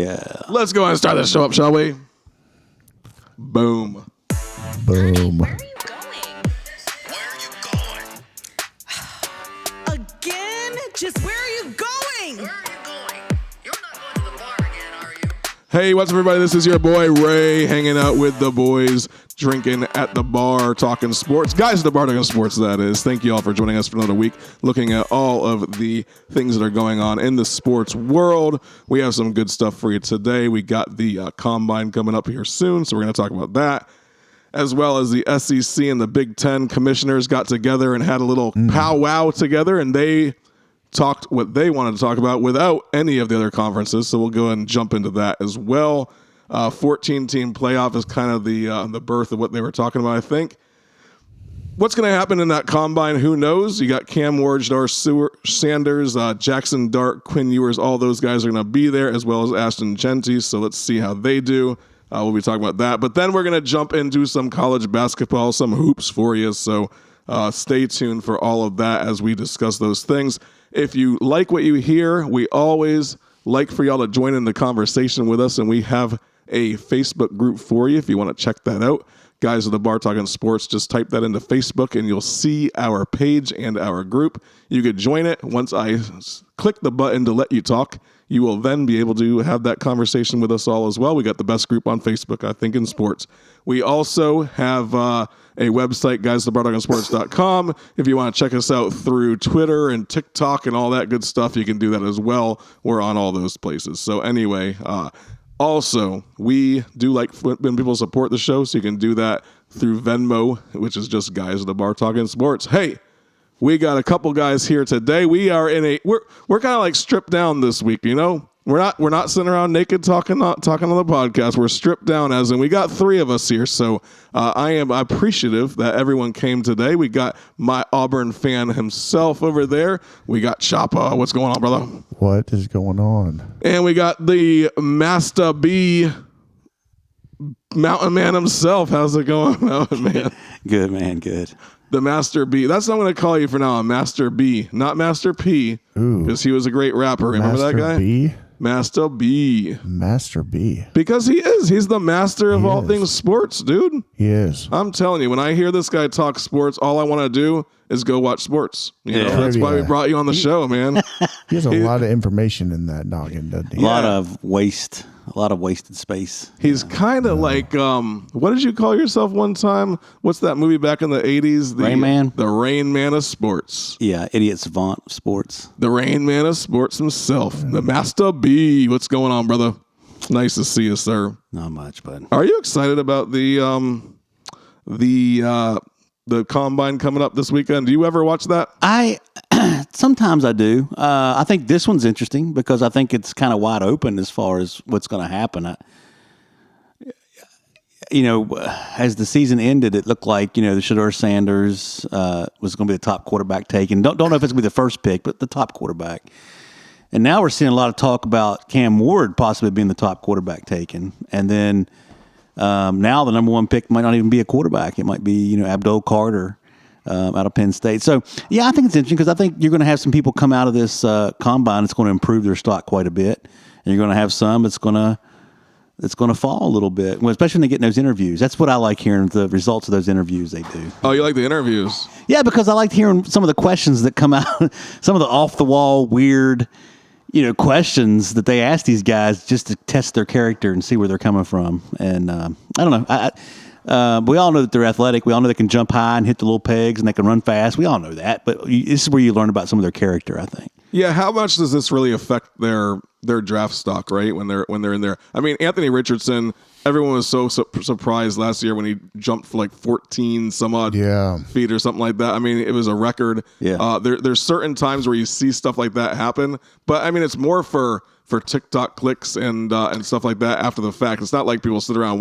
Yeah. Let's go ahead and start this show up, shall we? Boom. Boom. Where are you going? Where are you going? Again? Just where are you going? Where are you going? You're not going to the bar again, are you? Hey, what's up, everybody? This is your boy Ray, hanging out with the boys, drinking at the bar, talking sports. Guys at the bar talking sports, that is. Thank you all for joining us for another week, looking at all of the things that are going on in the sports world. We have some good stuff for you today. We got the Combine coming up here soon, so we're going to talk about that, as well as the SEC and the Big 10 Commissioners got together and had a little powwow together, and they talked what they wanted to talk about without any of the other conferences, so we'll go ahead and jump into that as well. 14-team playoff is kind of the birth of what they were talking about, I think. What's going to happen in that Combine, who knows? You got Cam Ward, Sanders, Jackson Dart, Quinn Ewers, all those guys are going to be there, as well as Ashton Genty, so let's see how they do. We'll be talking about that. But then we're going to jump into some college basketball, some hoops for you, so stay tuned for all of that as we discuss those things. If you like what you hear, we always like for y'all to join in the conversation with us, and we have a Facebook group for you if you want to check that out. Guys at the Bar Talking Sports, just type that into Facebook, and you'll see our page and our group. You could join it. Once I click the button to let you talk, you will then be able to have that conversation with us all as well. We got the best group on Facebook, I think, in sports. We also have a website, guysthebartalkingsports.com. If you want to check us out through Twitter and TikTok and all that good stuff, you can do that as well. We're on all those places. So anyway, also, we do like when people support the show, so you can do that through Venmo, which is just Guys at the Bar Talking Sports. Hey, we got a couple guys here today. We are we're kind of like stripped down this week, you know? We're not sitting around naked talking on the podcast. We're stripped down, as in we got three of us here. So I am appreciative that everyone came today. We got my Auburn fan himself over there. We got Choppa. What's going on, brother? What is going on? And we got the Master B, Mountain Man himself. How's it going, Mountain Man? Good, man. Good. The Master B. That's what I'm going to call you for now, Master B, not Master P, because he was a great rapper. Remember that guy? B? Master B. Master B. Because he is. He's the master of all things sports, dude. He is. I'm telling you, when I hear this guy talk sports, all I want to do is go watch sports. You know, that's why we brought you on the show, man. He has a lot of information in that noggin, doesn't he? A lot of wasted space. He's kind of like, what did you call yourself one time? What's that movie back in the 80s? Rain Man? The Rain Man of sports. Yeah, idiot savant of sports. The Rain Man of sports himself. The Master B. What's going on, brother? Nice to see you, sir. Not much, but Are you excited about the Combine coming up this weekend? Do you ever watch that? Sometimes I do. I think this one's interesting because I think it's kind of wide open as far as what's going to happen. As the season ended, it looked like, the Shedeur Sanders was going to be the top quarterback taken. Don't know if it's going to be the first pick, but the top quarterback. And now we're seeing a lot of talk about Cam Ward possibly being the top quarterback taken. And then now the number one pick might not even be a quarterback. It might be, Abdul Carter out of Penn State. So, yeah, I think it's interesting because I think you're going to have some people come out of this Combine that's going to improve their stock quite a bit. And you're going to have some that's going to fall a little bit, especially when they get in those interviews. That's what I like hearing, the results of those interviews they do. Oh, you like the interviews? Yeah, because I like hearing some of the questions that come out, some of the off-the-wall, weird, questions that they ask these guys just to test their character and see where they're coming from. And I don't know. We all know that they're athletic. We all know they can jump high and hit the little pegs and they can run fast. We all know that. But this is where you learn about some of their character, I think. Yeah, how much does this really affect their draft stock, right? When they're in there. I mean, Anthony Richardson, everyone was so surprised last year when he jumped for like 14 some odd feet or something like that. I mean, it was a record. Yeah. There's certain times where you see stuff like that happen, but I mean, it's more for TikTok clicks and stuff like that after the fact. It's not like people sit around and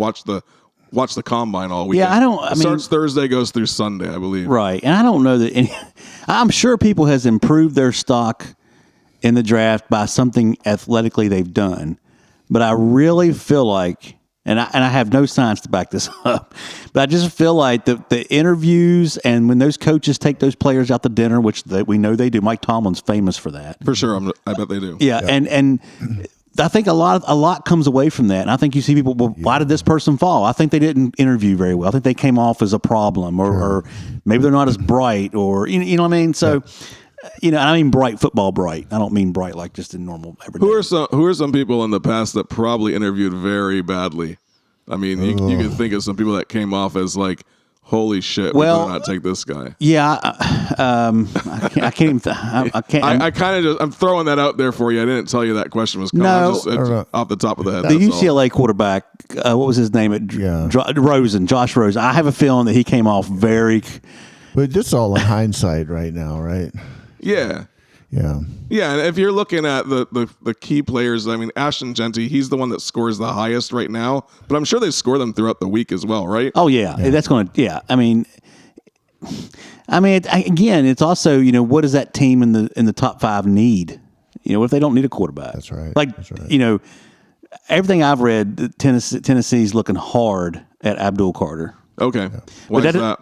watch the Combine all weekend. Yeah, it starts Thursday, goes through Sunday, I believe. Right, and I don't know that I'm sure people has improved their stock in the draft by something athletically they've done, but I really feel like, and I have no science to back this up, but I just feel like the interviews and when those coaches take those players out to dinner, which we know they do. Mike Tomlin's famous for that. For sure, I bet they do. Yeah. And I think a lot comes away from that, and I think you see people. Well, why did this person fall? I think they didn't interview very well. I think they came off as a problem, or maybe they're not as bright, or you know what I mean. So, and I mean football bright. I don't mean bright like just in normal everyday. Who are some people in the past that probably interviewed very badly? I mean, you can think of some people that came off as like, holy shit, we better not take this guy. Yeah, I can't even. I can't. I kind of just, I'm throwing that out there for you. I didn't tell you that question was coming. No. Just off the top of the head. The UCLA quarterback, what was his name? Josh Rosen. I have a feeling that he came off very. But this is all in hindsight right now, right? Yeah. Yeah. Yeah, and if you're looking at the key players, I mean, Ashton Genty, he's the one that scores the highest right now, but I'm sure they score them throughout the week as well, right? Oh, yeah. That's going to, yeah. I mean, again, it's also, what does that team in the top 5 need? What if they don't need a quarterback? That's right. Like, That's right. Everything I've read, Tennessee's looking hard at Abdul Carter. Okay. Why is that?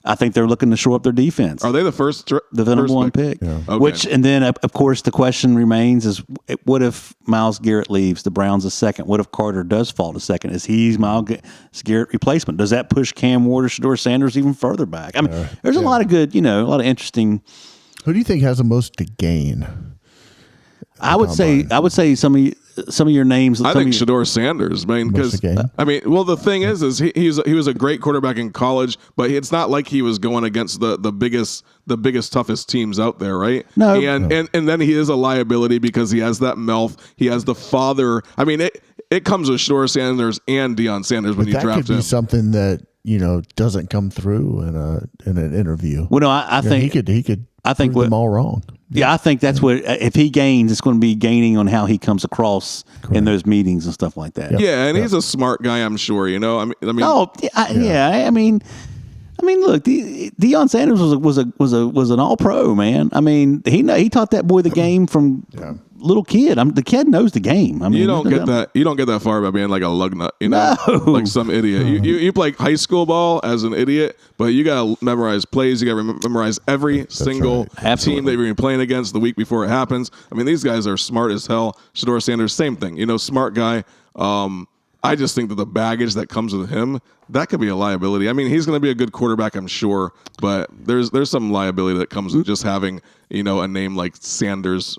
I think they're looking to shore up their defense. Are they the number one pick? Yeah. Okay. Which, and then of course the question remains is, what if Myles Garrett leaves the Browns a second? What if Carter does fall to second? Is he Myles Garrett replacement? Does that push Cam Ward or Shedeur Sanders even further back? I mean, there's a lot of good, a lot of interesting. Who do you think has the most to gain? I would say some of your names. I think Shedeur Sanders, man, because the thing is he was a great quarterback in college, but it's not like he was going against the biggest toughest teams out there, right? No, and then he is a liability because he has that mouth. He has the father. I mean, it comes with Shedeur Sanders and Deion Sanders when you draft him. That could be something that doesn't come through in an interview. Well, no, I think he could. I think them all wrong. Yeah, I think that's what, if he gains, it's going to be gaining on how he comes across in those meetings and stuff like that. Yeah, and he's a smart guy, I'm sure. I mean. Oh, yeah. I mean, look, Deion Sanders was an All Pro, man. I mean, he taught that boy the game from little kid. The kid knows the game. I mean, you don't get that far by being like a lug nut, like some idiot. You play high school ball as an idiot, but you got to memorize plays. You got to memorize every single team that you're going to be playing against the week before it happens. I mean, these guys are smart as hell. Shedeur Sanders, same thing. Smart guy. I just think that the baggage that comes with him, that could be a liability. I mean, he's going to be a good quarterback, I'm sure, but there's some liability that comes with just having, a name like Sanders,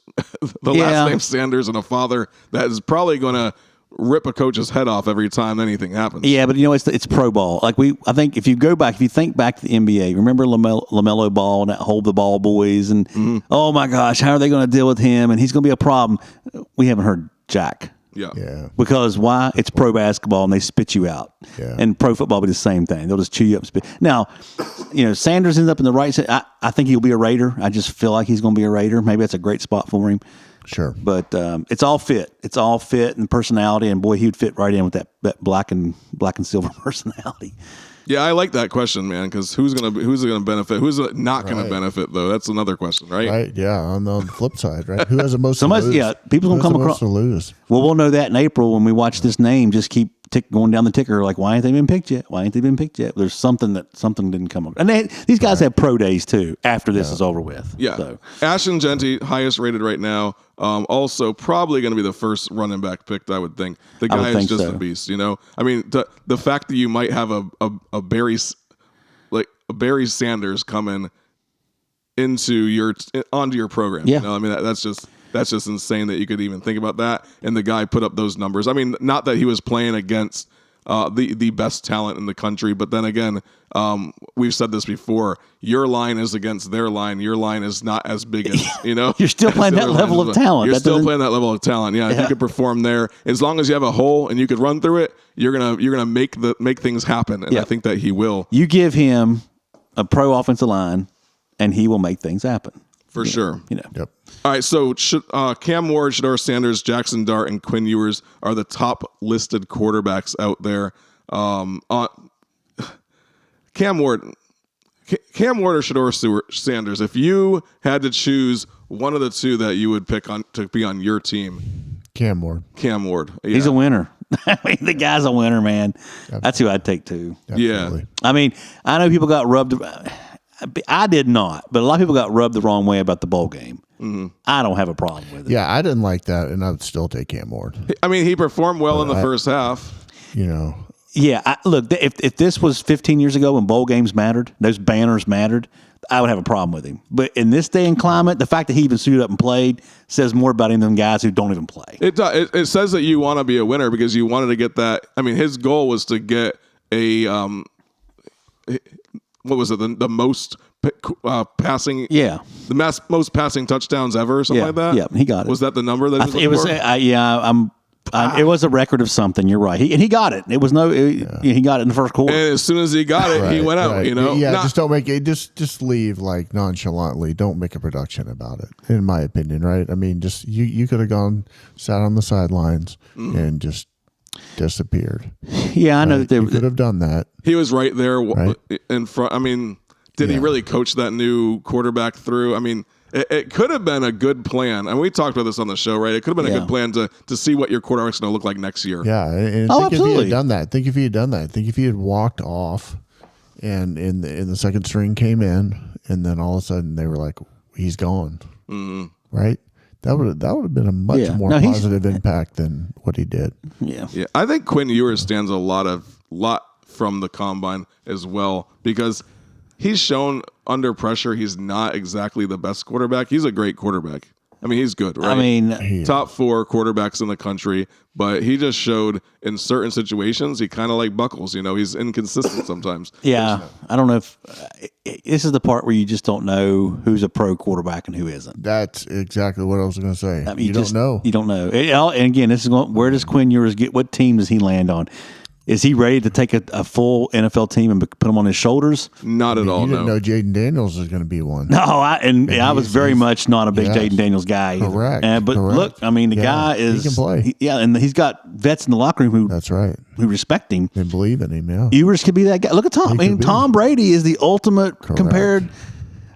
last name Sanders, and a father that is probably going to rip a coach's head off every time anything happens. Yeah, but it's pro ball. Like I think if you think back to the NBA, remember LaMelo Ball and that hold the ball boys, and oh my gosh, how are they going to deal with him? And he's going to be a problem. We haven't heard jack. Yeah. Because why? It's pro basketball and they spit you out. Yeah. And pro football will be the same thing. They'll just chew you up and spit. Now, Sanders ends up in the right side. I think he'll be a Raider. I just feel like he's going to be a Raider. Maybe that's a great spot for him. Sure. But it's all fit. It's all fit and personality. And boy, he'd fit right in with that black and silver personality. Yeah, I like that question, man, because who's gonna benefit? Who's not gonna benefit, though? That's another question, right? Right. Yeah. On the flip side, right? Who has the most to lose? Yeah, people gonna come across to lose. Well, we'll know that in April when we watch this name. Just keep going down the ticker. Like, why ain't they been picked yet? Why ain't they been picked yet? There's something didn't come up. And these guys have pro days too after this is over with. Yeah. So. Ashton Genty, highest rated right now. Also, probably going to be the first running back picked, I would think. The guy is just a beast, I mean, the fact that you might have a Barry Sanders coming onto your program. Yeah. I mean, that's just insane that you could even think about that. And the guy put up those numbers. I mean, not that he was playing against the best talent in the country, but then again, we've said this before. Your line is against their line. Your line is not as big as You're still playing that level of talent. You're still playing that level of talent. Yeah, if you could perform there, as long as you have a hole and you could run through it, you're gonna make things happen. And I think that he will. You give him a pro offensive line, and he will make things happen. For sure. Yep. All right, so Cam Ward, Shedeur Sanders, Jackson Dart, and Quinn Ewers are the top listed quarterbacks out there. Cam Ward or Shedeur Sanders, if you had to choose one of the two that you would pick to be on your team. Cam Ward. Yeah. He's a winner. I mean, the guy's a winner, man. Absolutely. That's who I'd take too. Absolutely. Yeah. I mean, I know people got rubbed. I did not, but a lot of people got rubbed the wrong way about the bowl game. I don't have a problem with it. Yeah, I didn't like that, and I would still take Cam Ward. I mean, he performed well in the first half. You know, Yeah, look, if this was 15 years ago when bowl games mattered, those banners mattered, I would have a problem with him. But in this day and climate, the fact that he even suited up and played says more about him than guys who don't even play. It says that you want to be a winner because you wanted to get that. I mean, his goal was to get a what was it? The most passing. Yeah. The most passing touchdowns ever, or something like that. Yeah, he got it. Was that the number that he was looking for? It was a record of something. You're right. He got it. It was he got it in the first quarter. And as soon as he got it, he went out. right. You know, Yeah, just don't make it. Just leave like nonchalantly. Don't make a production about it. In my opinion, right? I mean, just you could have gone, sat on the sidelines, and just disappeared. Yeah, I know that You could have done that. he was right there Right. in front. I mean, did he really coach that new quarterback through? I mean, it could have been a good plan, and we talked about this on the show, right? It could have been a good plan to see what your quarterback's going to look like next year. Yeah, and Oh, think if he absolutely. had done that. Think if he had done that. Think if he had walked off, and in the second string came in, and then all of a sudden they were like, he's gone. Right. That would have been a much more positive impact than what he did. Yeah. Yeah, I think Quinn Ewers stands a lot from the combine as well because he's shown under pressure he's not exactly the best quarterback. He's a great quarterback. I mean, he's good, right? I mean, top 4 quarterbacks in the country, but he just showed in certain situations he kind of like buckles. You know, he's inconsistent sometimes. yeah, I don't know if this is the part where you just don't know who's a pro quarterback and who isn't. That's exactly what I was going to say. I mean, you don't know. You don't know. And again, this is where does Quinn Ewers get? What team does he land on? Is he ready to take a full NFL team and put them on his shoulders? Not at all. You didn't No. know Jaden Daniels was going to be one. No, I was very much not a big Yes. Jaden Daniels guy. Either. Correct. But Correct. look, I mean, the Yeah, guy he is can play. and he's got vets in the locker room That's right. who respect him. They believe in him. Yeah. Ewers could be that guy. Look at Tom. I He mean, could be. Tom Brady is the ultimate compared.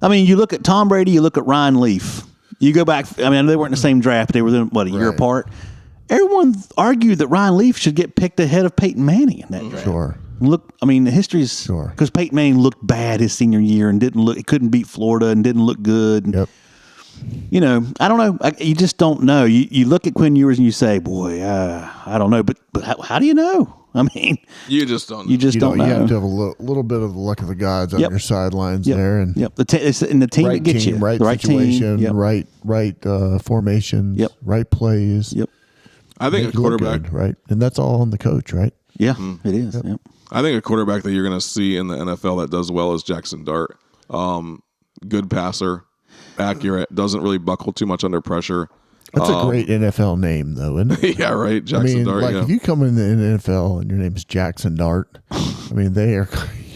I mean, you look at Tom Brady, you look at Ryan Leaf. You go back. I mean, they weren't in the same draft, but they were then a year Right. apart. Everyone argued that Ryan Leaf should get picked ahead of Peyton Manning in that draft. Sure. Look, I mean, the history's because Peyton Manning looked bad his senior year and couldn't beat Florida and didn't look good. Yep. You know, I don't know. You just don't know. You look at Quinn Ewers and you say, boy, I don't know. But how do you know? I mean, You just don't. you just don't know. You have to have a little bit of the luck of the gods on Yep. your sidelines Yep. there, and it's in the team right that gets team, you, right the right situation, team. Yep. right formations, Yep. right plays. Yep. I think Make a you look quarterback. good, right, and that's all on the coach, right? Yeah, it is. Yep. I think a quarterback that you're going to see in the NFL that does well is Jackson Dart. Good passer, accurate, doesn't really buckle too much under pressure. That's a great NFL name, though, isn't it? Yeah, right. I Jackson mean, Dart. like Yeah. if you come in the NFL and your name is Jackson Dart, I mean,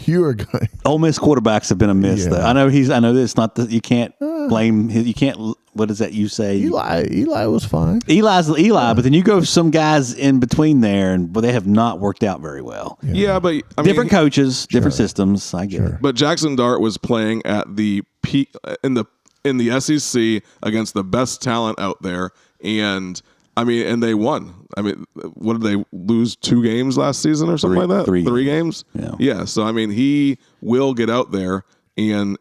you are going. Ole Miss quarterbacks have been a miss, Yeah. though. I know it's not that you can't blame his, you can't. What is that you say? Eli was fine. Eli's Eli, but then you go some guys in between there, but they have not worked out very well. Yeah, but I mean, Different coaches, different systems. I get it. But Jackson Dart was playing at the peak in the SEC against the best talent out there, and I mean, and they won. I mean, what did they lose? 2 games last season or something like that? 3 games. Yeah. So I mean, he will get out there and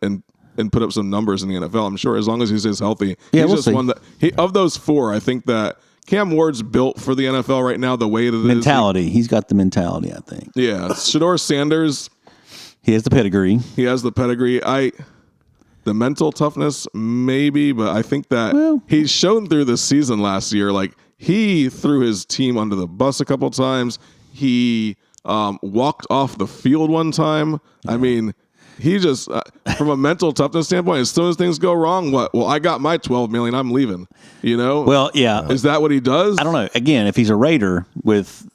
put up some numbers in the NFL. I'm sure as long as he stays healthy. Yeah, he's we'll just see. one that of those 4. I think that Cam Ward's built for the NFL right now. The way that it is. Mentality. He's got the mentality, I think. Yeah, Shador Sanders. He has the pedigree. He has the pedigree. The mental toughness, maybe, but I think that he's shown through this season last year. Like he threw his team under the bus a couple times. He walked off the field one time. I mean, he just from a mental toughness standpoint, as soon as things go wrong, well, I got my $12 million. I'm leaving. You know. Well, yeah. Is that what he does? I don't know. Again, if he's a Raider with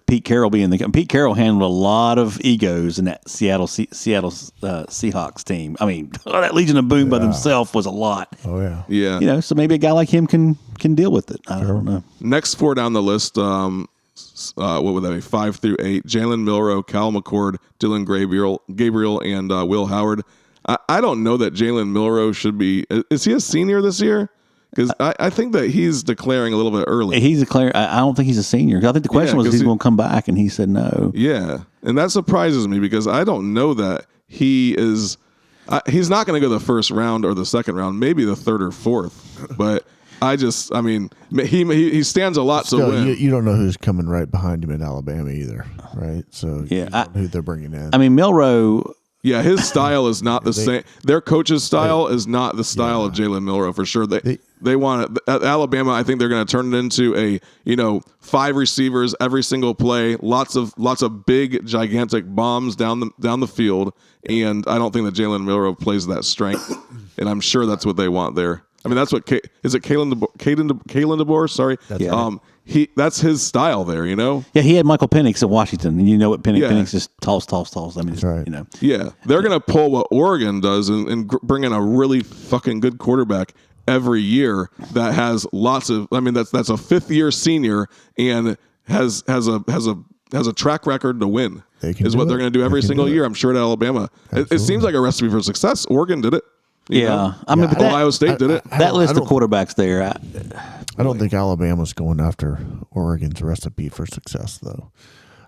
Pete Carroll being Pete Carroll handled a lot of egos in that Seattle Seahawks team. I mean, that Legion of Boom by themselves was a lot. Oh yeah. Yeah. You know, so maybe a guy like him can deal with it. I don't know. Next 4 down the list, what would that be? 5 through 8. Jalen Milroe, Cal McCord, Dylan Gabriel, and Will Howard. I don't know that Jalen Milroe should be. Is he a senior this year? Because I think that he's declaring a little bit early. He's declaring. I don't think he's a senior. I think the question was if he's going to come back, and he said no. Yeah, and that surprises me because I don't know that he is. He's not going to go the first round or the second round, maybe the third or fourth. But I mean, he stands a lot to win. You don't know who's coming right behind him in Alabama either, right? So Yeah, you don't know who they're bringing in. I mean, Milroe. Yeah, his style is not the same. Their coach's style is not the style of Jalen Milroe for sure. They want it at Alabama. I think they're going to turn it into a 5 receivers every single play, lots of big gigantic bombs down the field, and I don't think that Jalen Milroe plays that strength, and I'm sure that's what they want there. I mean, that's what is it Kalen DeBoer? Sorry, that's his style there. Yeah, he had Michael Penix at Washington, and you know what Penix just toss. I mean, right. Yeah, they're going to pull what Oregon does and bring in a really fucking good quarterback every year that has lots of. I mean, that's a 5th-year senior and has a track record to win. Is what they're going to do every single year. I'm sure at Alabama. It seems like a recipe for success. Oregon did it. Yeah, I mean, but Ohio State did it. That list of quarterbacks there. I don't think Alabama's going after Oregon's recipe for success, though.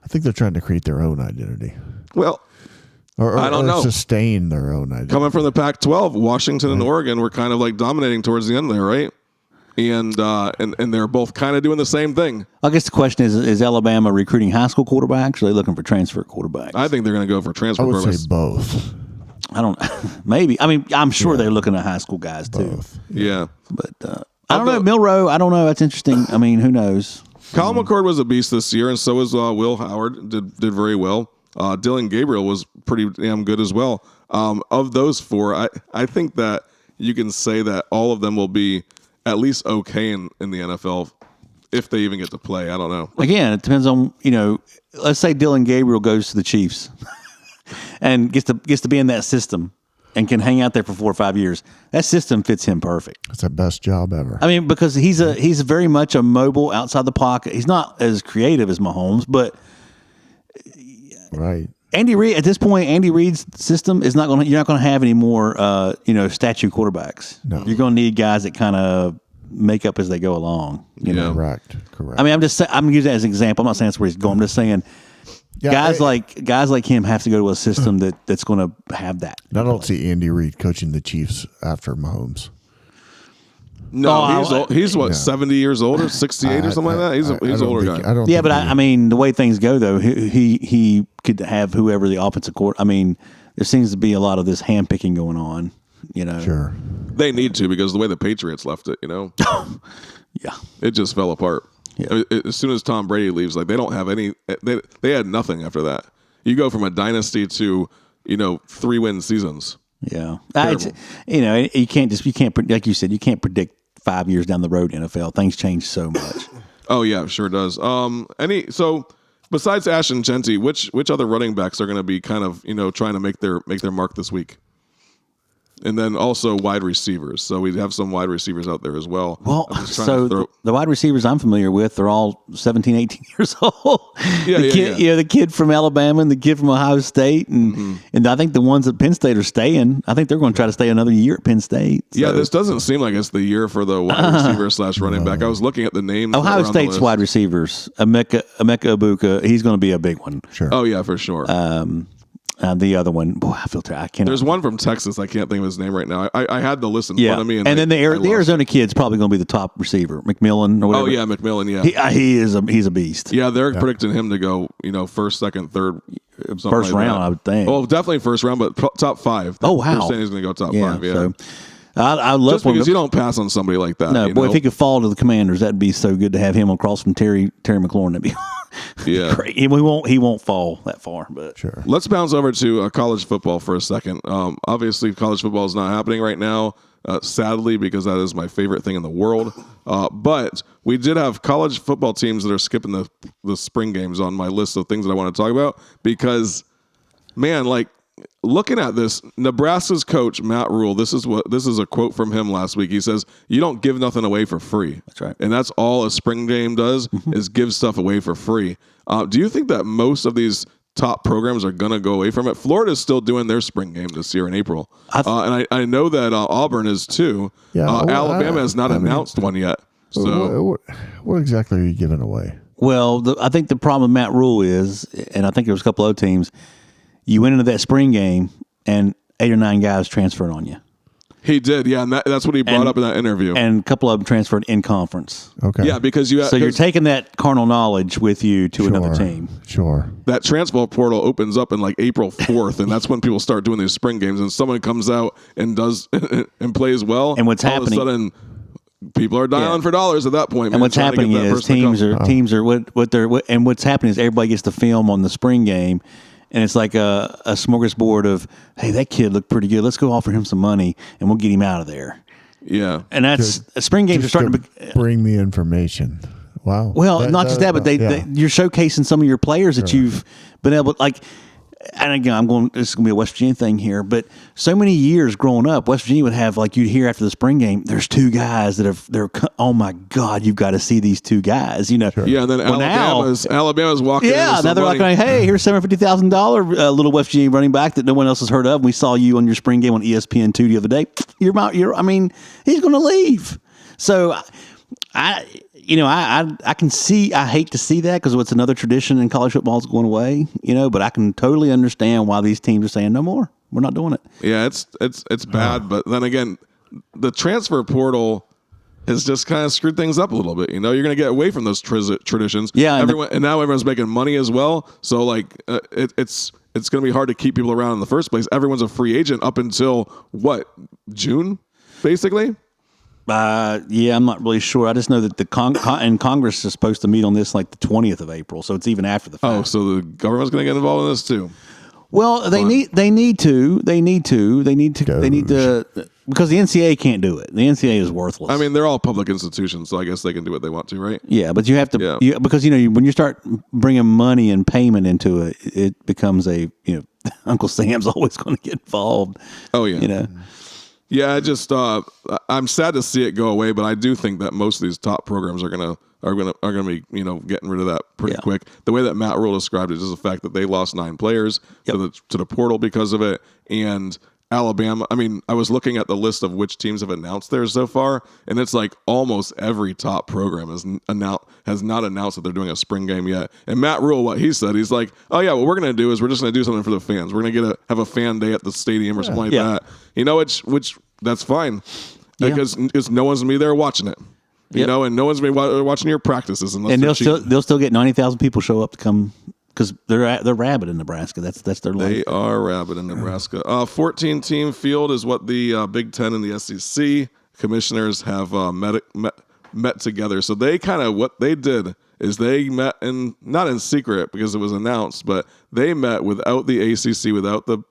I think they're trying to create their own identity. Well, I don't know. Sustain their own identity. Coming from the Pac-12, Washington and Oregon were kind of like dominating towards the end there, right? And they're both kind of doing the same thing. I guess the question is Alabama recruiting high school quarterbacks, or are they looking for transfer quarterbacks? I think they're going to go for transfer quarterbacks. I would say both. I don't. Maybe. I mean, I'm sure they're looking at high school guys too. Both. Yeah, but I don't know. Milroe. I don't know. That's interesting. I mean, who knows? Kyle McCord was a beast this year, and so was Will Howard. Did very well. Dylan Gabriel was pretty damn good as well. Of those 4, I think that you can say that all of them will be at least okay in the NFL if they even get to play. I don't know. Again, it depends on Let's say Dylan Gabriel goes to the Chiefs. And gets to be in that system and can hang out there for 4 or 5 years. That system fits him perfect. It's the best job ever. I mean, because he's very much a mobile outside the pocket. He's not as creative as Mahomes, but right. Andy Reid at this point, Andy Reid's system is not going. You're not going to have any more statue quarterbacks. No. You're going to need guys that kind of make up as they go along. You know? Correct. I mean, I'm going to use that as an example. I'm not saying that's where he's going. I'm just saying. Yeah, guys like him have to go to a system that's going to have that. I don't see Andy Reid coaching the Chiefs after Mahomes. No, he's what 70 years old or 68 or something like that. He's an older guy. Yeah, but I mean, the way things go though, he could have whoever the offensive coordinator. I mean, there seems to be a lot of this handpicking going on. Sure. They need to because the way the Patriots left it, Yeah, it just fell apart. Yeah. As soon as Tom Brady leaves, like they don't have any. They had nothing after that. You go from a dynasty to 3-win seasons. Yeah, you can't like you said, you can't predict 5 years down the road. NFL things change so much. Oh yeah, sure does. So besides Ash and Genty, which other running backs are going to be kind of trying to make their mark this week? And then also wide receivers. So we have some wide receivers out there as well. Well, so the wide receivers I'm familiar with, they're all 17, 18 years old. The kid from Alabama and the kid from Ohio State. And I think the ones at Penn State are staying. I think they're going to try to stay another year at Penn State. So. Yeah, this doesn't seem like it's the year for the wide receiver / running back. I was looking at the names. Ohio State's wide receivers. Emeka Ibuka, he's going to be a big one. Sure. Oh, yeah, for sure. The other one, boy, I feel terrible. I can't. There's one from Texas. I can't think of his name right now. I had the list in front of me. And then the Arizona kid's probably going to be the top receiver, McMillan or whatever. Oh yeah, McMillan. Yeah, he's a beast. Yeah, they're predicting him to go, first, second, third, first round. I would think. Oh, definitely first round, but top 5. Oh wow, they're saying he's going to go top 5. Yeah. So, I love just because you don't pass on somebody like that. No, boy, if he could fall to the Commanders, that'd be so good to have him across from Terry McLaurin. That'd be great. He won't fall that far, but sure. Let's bounce over to college football for a second. Obviously, college football is not happening right now, sadly, because that is my favorite thing in the world. But we did have college football teams that are skipping the spring games on my list of things that I want to talk about because, man, like. Looking at this, Nebraska's coach, Matt Rhule, this is a quote from him last week. He says, "You don't give nothing away for free." That's right. And that's all a spring game does is give stuff away for free. Do you think that most of these top programs are going to go away from it? Florida's still doing their spring game this year in April. And I know that Auburn is too. Yeah, Alabama has not announced one yet. So what exactly are you giving away? Well, I think the problem with Matt Rhule is, and I think there was a couple other teams, you went into that spring game, and 8 or 9 guys transferred on you. He did, yeah, and that's what he brought up in that interview. And a couple of them transferred in conference. Okay. Yeah, because So you're taking that carnal knowledge with you to another team. Sure. that transfer portal opens up in like April 4th, and that's when people start doing these spring games. And someone comes out and does and plays well, And what's happening? All of a sudden, people are dialing for dollars at that point. And what's happening is teams are and what's happening is everybody gets the film on the spring game, and it's like a smorgasbord of, hey, that kid looked pretty good. Let's go offer him some money, and we'll get him out of there. Yeah, And that's spring games are starting to bring the information. Wow. Well, not just that, but you're showcasing some of your players that you've been able to, like. And again, this is going to be a West Virginia thing here, but so many years growing up, West Virginia would have, like, you'd hear after the spring game, there's 2 guys oh my God, you've got to see these 2 guys, you know. Sure. Yeah, and then Alabama's walking. Yeah, now they're like, hey, here's $750,000 little West Virginia running back that no one else has heard of. We saw you on your spring game on ESPN2 the other day. He's going to leave. So I can see. I hate to see that because it's another tradition in college football is going away. But I can totally understand why these teams are saying no more. We're not doing it. Yeah, it's bad. But then again, the transfer portal has just kind of screwed things up a little bit. You're going to get away from those traditions. Yeah, and now everyone's making money as well. So like, it's going to be hard to keep people around in the first place. Everyone's a free agent up until June, basically. Yeah, I'm not really sure. I just know that the Congress is supposed to meet on this like the 20th of April, so it's even after the fact. Oh, so the government's going to get involved in this too. Well, they need to because the NCAA can't do it. The NCAA is worthless. I mean, they're all public institutions, so I guess they can do what they want to, right? Yeah, but you have to because when you start bringing money and payment into it, it becomes Uncle Sam's always going to get involved. Oh yeah, Yeah, I'm sad to see it go away, but I do think that most of these top programs are gonna be getting rid of that pretty quick. The way that Matt Rhule described it is the fact that they lost 9 players to the portal because of it, and Alabama. I mean, I was looking at the list of which teams have announced theirs so far, and it's like almost every top program has not announced that they're doing a spring game yet. And Matt Rhule, what he said, he's like, "Oh yeah, what we're gonna do is we're just gonna do something for the fans. We're gonna have a fan day at the stadium or something like that." Which that's fine because no one's gonna be there watching it. You know, and no one's gonna be watching your practices unless they'll still get 90,000 people show up to come. Because they're rabid in Nebraska. That's their life. They are rabid in Nebraska. 14-team field is what the Big 10 and the SEC commissioners have met together. So they what they did is they met not in secret because it was announced, but they met without the ACC, without the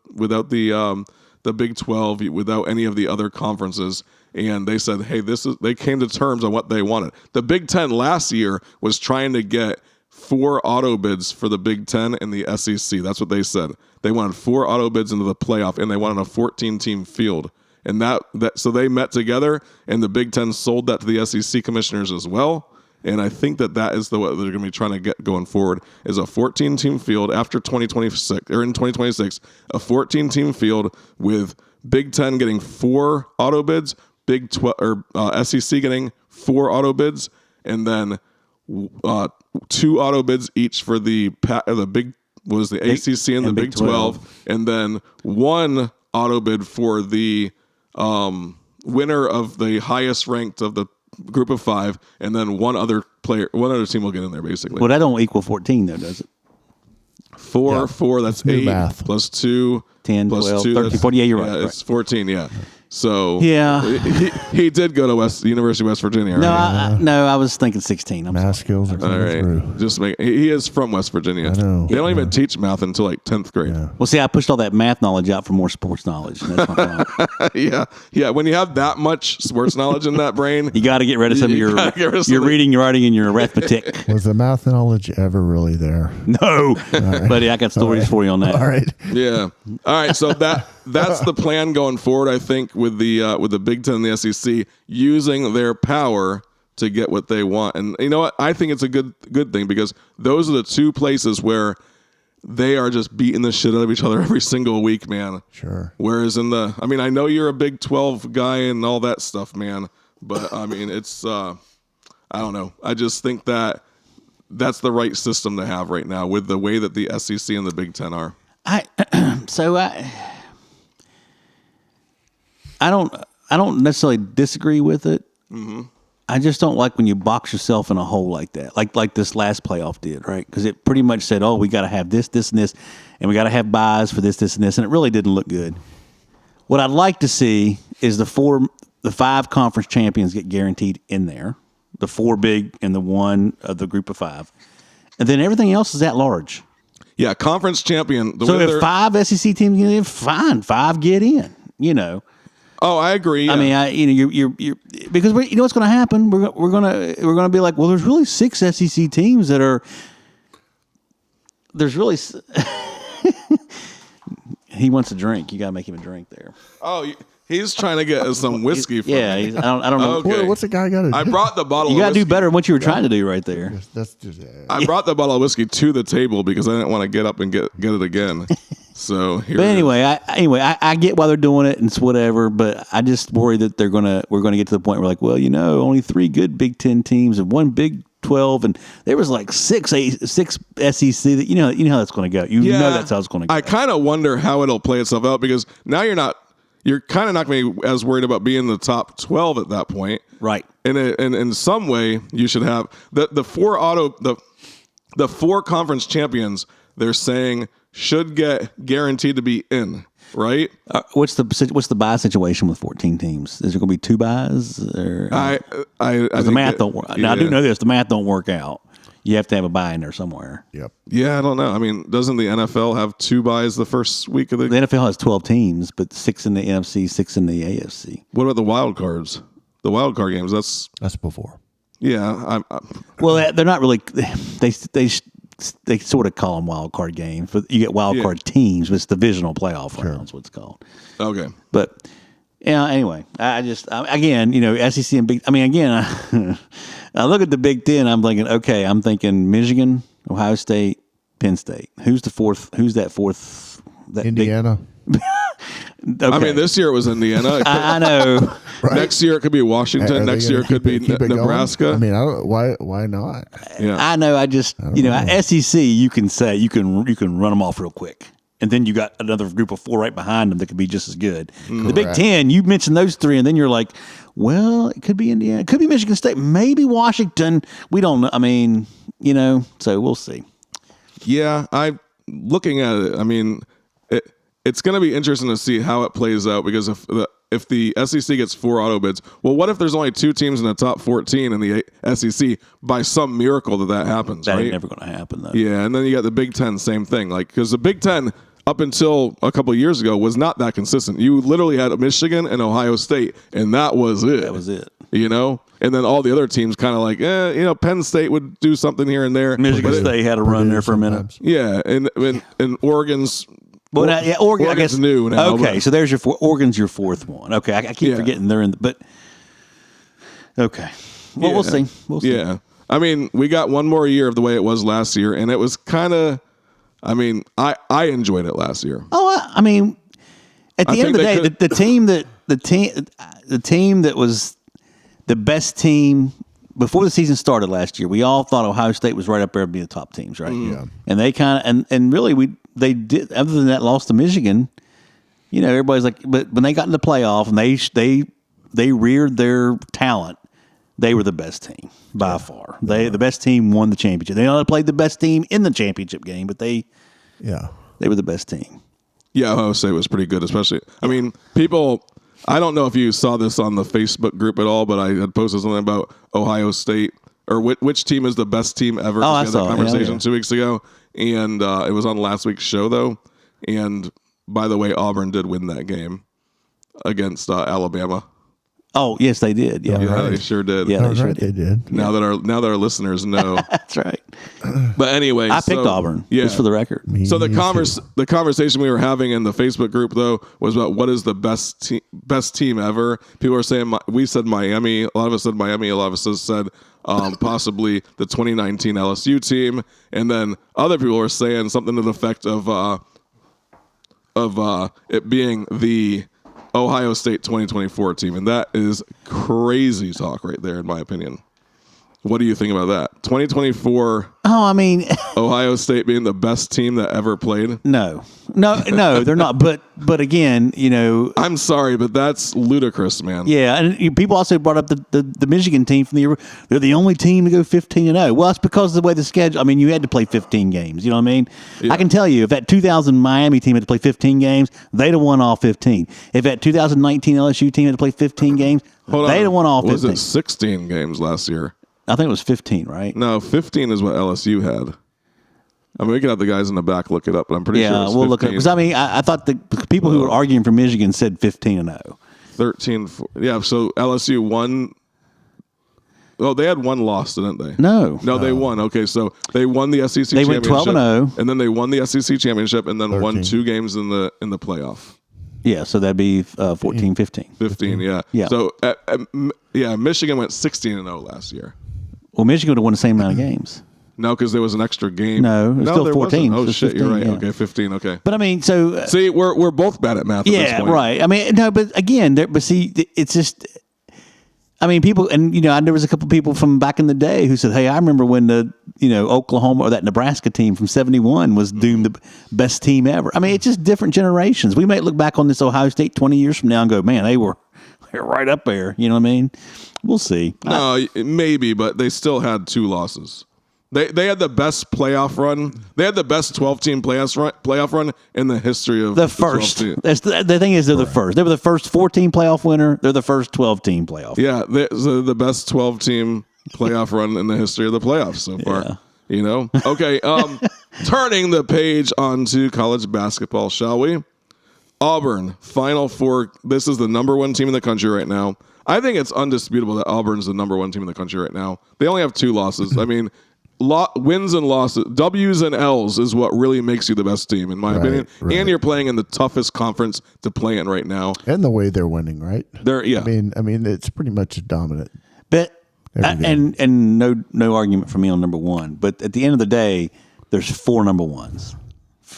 Big 12, without any of the other conferences. And they said, hey, they came to terms on what they wanted. The Big 10 last year was trying to get 4 auto bids for the Big 10 and the SEC. That's what they said. They wanted 4 auto bids into the playoff, and they wanted a 14-team field. And so they met together, and the Big 10 sold that to the SEC commissioners as well. And I think that is what they're going to be trying to get going forward is a 14-team field after 2026 or in 2026, a 14-team field with Big 10 getting 4 auto bids, Big 12 or SEC getting 4 auto bids, and then 2 auto bids each for the Big was the ACC and the Big 12, and then 1 auto bid for the winner of the highest ranked of the group of 5, and then one other team will get in there basically. Well, that don't equal 14 though, does it? 4, that's 8 math. Plus 2, 10, plus 12, 2, 13, 40. Yeah, you're right. It's 14. Yeah. So yeah, he did go to University of West Virginia. Right? No, I was thinking 16. Math skills are coming through. Just he is from West Virginia. I know. They don't even teach math until like 10th grade. Yeah. Well, see, I pushed all that math knowledge out for more sports knowledge. And that's my problem. Yeah. When you have that much sports knowledge in that brain, you got to get rid of some of your reading, your writing, and your arithmetic. Was the math knowledge ever really there? No, buddy, I got stories for you on that. All right. Yeah. All right. So that's the plan going forward. I think with the Big 10 and the SEC using their power to get what they want. And you know what? I think it's a good thing because those are the 2 places where they are just beating the shit out of each other every single week, man. Sure. Whereas I know you're a Big 12 guy and all that stuff, man. But I mean, it's I don't know. I just think that's the right system to have right now with the way that the SEC and the Big 10 are. I don't necessarily disagree with it. Mm-hmm. I just don't like when you box yourself in a hole like that, like this last playoff did, right? Because it pretty much said, "Oh, we got to have this, this, and this, and we got to have buys for this, this, and this," and it really didn't look good. What I'd like to see is the 5 conference champions get guaranteed in there, the 4 big and the 1 of the group of 5, and then everything else is at large. Yeah, conference champion. So if 5 SEC teams get in, fine, 5 get in. Oh, I agree. Yeah. I mean, you're because you know what's going to happen. We're gonna be like, well, there's really 6 SEC teams that are. There's really. He wants a drink. You got to make him a drink there. Oh, he's trying to get some whiskey. From yeah, me. I don't know. Okay. What's the guy got to do? I brought the bottle. You got of to do whiskey. better than what you were trying to do right there. That's just, I brought the bottle of whiskey to the table because I didn't want to get up and get it again. So here. But it anyway, is. I get why they're doing it and it's whatever. But I just worry that we're gonna get to the point where like, well, only 3 good Big 10 teams and 1 Big 12, and there was like 6 SEC. That you know how that's going to go. You know that's how it's going to go. I kind of wonder how it'll play itself out because now you're kind of not going to be as worried about being in the top 12 at that point, right? And in some way, you should have the 4 conference champions. They're saying should get guaranteed to be in. Right? What's the buy situation with 14 teams? Is there going to be 2 buys? Or, I the math don't work. Now I do know this: the math don't work out. You have to have a buy in there somewhere. Yep. Yeah, I don't know. I mean, doesn't the NFL have 2 buys the first week of the? The NFL has 12 teams, but 6 in the NFC, 6 in the AFC. What about the wild cards? The wild card games. That's before. Yeah. Well, they're not really. They sort of call them wild card games, but you get wild card teams. But it's divisional playoff rounds, what it's called. Okay. But anyway, again, SEC and Big. I mean, again, I look at the Big 10. I'm thinking Michigan, Ohio State, Penn State. Who's the 4th? Who's that 4th? Indiana. Okay. I mean, this year it was Indiana. I know. Right? Next year it could be Washington. Next year it could be Nebraska. I mean, why not? Yeah. I know. SEC. You can say you can run them off real quick, and then you got another group of 4 right behind them that could be just as good. The Big 10. You mentioned those 3, and then you're like, well, it could be Indiana, it could be Michigan State, maybe Washington. We don't know. I mean, so we'll see. Yeah, I'm looking at it. I mean, it's going to be interesting to see how it plays out because if the SEC gets 4 auto bids, well, what if there's only 2 teams in the top 14 in the SEC by some miracle that happens? That right? ain't never going to happen, though. Yeah, and then you got the Big 10, same thing. Like because the Big 10 up until a couple of years ago was not that consistent. You literally had Michigan and Ohio State, and that was it. That was it. And then all the other teams kind of like, Penn State would do something here and there. Michigan State had a run there for a minute. Yeah, and Oregon's. Well, Oregon, I Oregon's guess. new now. Okay, so there's Oregon's your 4th one. Okay, I keep forgetting they're in. But okay, well, we'll see. We'll see. Yeah, I mean, we got one more year of the way it was last year, and it was kind of. I mean, I enjoyed it last year. Oh, I mean, at the end of the day, the team that was the best team before the season started last year, we all thought Ohio State was right up there to be the top teams, right? Yeah. And they kind of and really they did. Other than that, lost to Michigan. Everybody's like, but when they got in the playoff and they reared their talent, they were the best team by far. The best team won the championship. They only played the best team in the championship game, but they were the best team. Yeah, Ohio State was pretty good, especially. I mean, people. I don't know if you saw this on the Facebook group at all, but I had posted something about Ohio State or which team is the best team ever. Oh, I had saw that conversation 2 weeks ago, and it was on last week's show though. And by the way, Auburn did win that game against Alabama. Oh, yes, they did. Yeah, Yeah, they sure did. Yeah, they sure They did. Now that our listeners know. That's right. But anyway, I picked Auburn. Yeah. Just for the record. So the conversation we were having in the Facebook group though was about what is the best team ever. People are saying we said Miami. A lot of us said Miami. A lot of us said possibly the 2019 LSU team, and then other people were saying something to the effect of it being the Ohio State 2024 team, and that is crazy talk right there, in my opinion. What do you think about that? 2024 Oh, I mean, Ohio State being the best team that ever played? no, they're not. But again, I'm sorry, but that's ludicrous, man. yeah, and people also brought up the Michigan team from the year. They're the only team to go 15-0. Well, that's because of the way the schedule. I mean, you had to play 15 games. You know what I mean? Yeah. I can tell you, if that 2000 Miami team had to play 15 games, they'd have won all 15. If that 2019 LSU team had to play 15 games, they'd have won all 15. Was it 16 games last year? I think it was 15, right? No, 15 is what LSU had. I mean, we can have the guys in the back look it up, but I'm pretty sure Yeah, it's we'll 15. look at it. Because, I mean, I thought the people who were arguing for Michigan said 15-0. 13. Yeah, so LSU won. Oh, they had one loss, didn't they? No. No, they won. Okay, so they won the SEC They went championship. 12-0. And then they won the SEC championship and then 13. won 2 games in the playoff. Yeah, so that'd be 14-15. 15, yeah. Yeah. So, Michigan went 16-0 last year. Well, Michigan would have won the same amount of games. No, because there was an extra game. No, it was still there 14. wasn't. Oh, It was shit, 15, you're right. yeah. Okay, 15, okay. But, I mean, so... See, we're both bad at math at this yeah, point. right. I mean, no, but again, it's just... I mean, people... And, there was a couple people from back in the day who said, hey, I remember when the, Oklahoma or that Nebraska team from 71 was doomed the best team ever. I mean, it's just different generations. We might look back on this Ohio State 20 years from now and go, man, they're right up there. You know what I mean? We'll see. No, maybe, but they still had 2 losses. They had the best playoff run. They had the best 12-team playoff run in the history of The first. That's the thing is, they're the first. They were the first 14 playoff winner. They're the first 12-team playoff. Yeah, they're the best 12-team playoff run in the history of the playoffs so far. Yeah. Okay, turning the page onto college basketball, shall we? Auburn, Final Four. This is the number 1 team in the country right now. I think it's undisputable that Auburn's the number 1 team in the country right now. They only have 2 losses. I mean, wins and losses, W's and L's is what really makes you the best team, in my opinion. Right. And you're playing in the toughest conference to play in right now. And the way they're winning, right? Yeah. I mean, it's pretty much dominant. But Every and no argument for me on number 1. But at the end of the day, there's 4 number 1s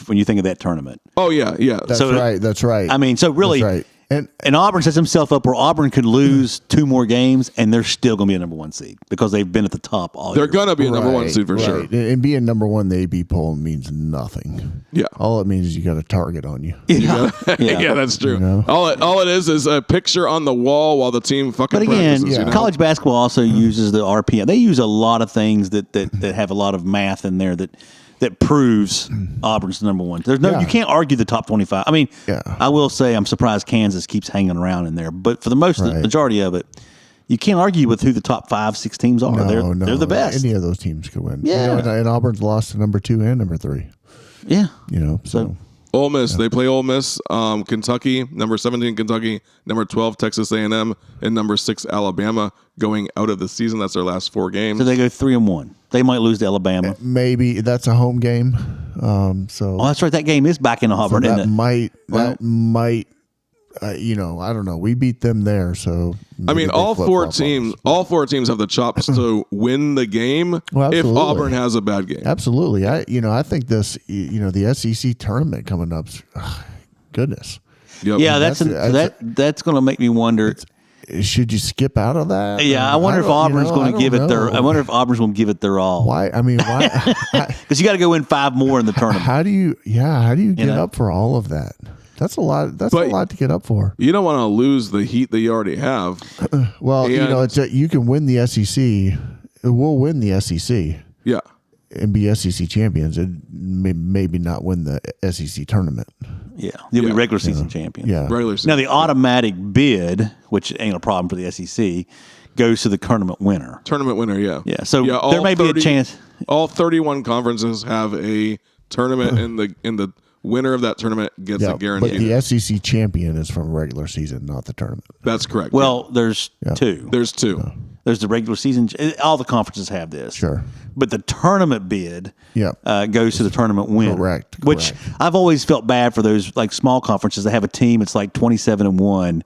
when you think of that tournament. Oh, yeah. That's right. That's right. I mean, so really, That's right. And Auburn sets himself up where Auburn could lose 2 more games and they're still going to be a number 1 seed because they've been at the top all They're year. going to be a number 1 seed for sure. And being number 1 the AP poll means nothing. Yeah. All it means is you got a target on you. Yeah. Yeah, that's true. All it is a picture on the wall while the team fucking But again, practices. college basketball also uses the RPM. They use a lot of things that have a lot of math in there that proves Auburn's the number 1. There's no, Yeah. you can't argue the top 25. I mean, Yeah. I will say I'm surprised Kansas keeps hanging around in there, but for the majority of it, you can't argue with who the top 5, 6 teams are. They're the best. Any of those teams could win. Yeah. And Auburn's lost to number 2 and number 3. Yeah. So Ole Miss, they play Ole Miss, Kentucky, number 17 Kentucky, number 12 Texas A&M, and number 6 Alabama going out of the season. That's their last 4 games. So they go 3-1. They might lose to Alabama. maybe that's a home game. Oh, that's right. That game is back in Auburn, that isn't it? might. I don't know. We beat them there, so I mean, maybe all they 4 flip-flop teams, on us. all 4 teams have the chops to win the game Well, if absolutely. Auburn has a bad game. Absolutely. I think this. The SEC tournament coming up. Goodness. Yep. Yeah, that's going to make me wonder. Should you skip out of that? Yeah, I wonder if Auburn's going to give it their. I wonder if Auburn's going to give it their all. Why? I mean, why? Because you got to go win 5 more in the tournament. How do you get know? up for all of that? That's a lot. That's a lot to get up for. You don't want to lose the heat that you already have. Well, And- you can win the SEC. We'll win the SEC Yeah. and be SEC champions, and maybe not win the SEC tournament. Yeah, you'll be Yeah. regular season champion. Yeah. Regular season. Now the automatic bid, which ain't a problem for the SEC, goes to the tournament winner. Tournament winner, yeah. Yeah, so all there may be a chance. All 31 conferences have a tournament, and the winner of that tournament gets a But guaranteed. the SEC champion is from regular season, not the tournament. That's correct. Well, there's 2. there's 2. There's the regular season. All the conferences have this. Sure. But the tournament bid Yep. goes to the tournament winner. Correct. Which I've always felt bad for those like small conferences that have a team. It's like 27-1,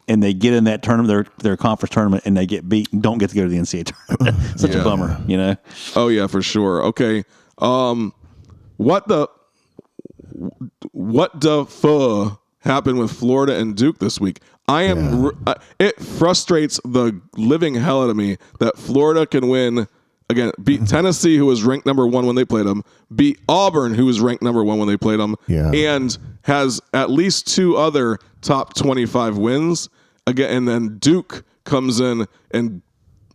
and they get in that tournament, their conference tournament, and they get beat and don't get to go to the NCAA tournament. Such a bummer, you know. Oh yeah, for sure. Okay. What the fuck happened with Florida and Duke this week? It frustrates the living hell out of me that Florida can win. Again, beat Tennessee, who was ranked number 1 when they played them, beat Auburn, who was ranked number 1 when they played them, and has at least 2 other top 25 wins. Again, and then Duke comes in and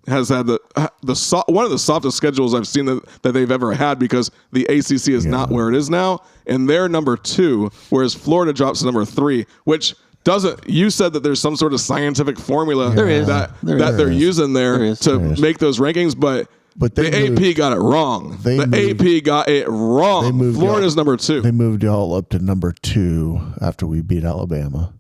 has had one of the softest schedules I've seen that they've ever had, because the ACC is not where it is now, and they're number 2, whereas Florida drops to number 3, which doesn't. You said that there's some sort of scientific formula that they're using there to make those rankings, but the AP got it wrong. AP got it wrong. Florida's number 2. They moved y'all up to number 2 after we beat Alabama.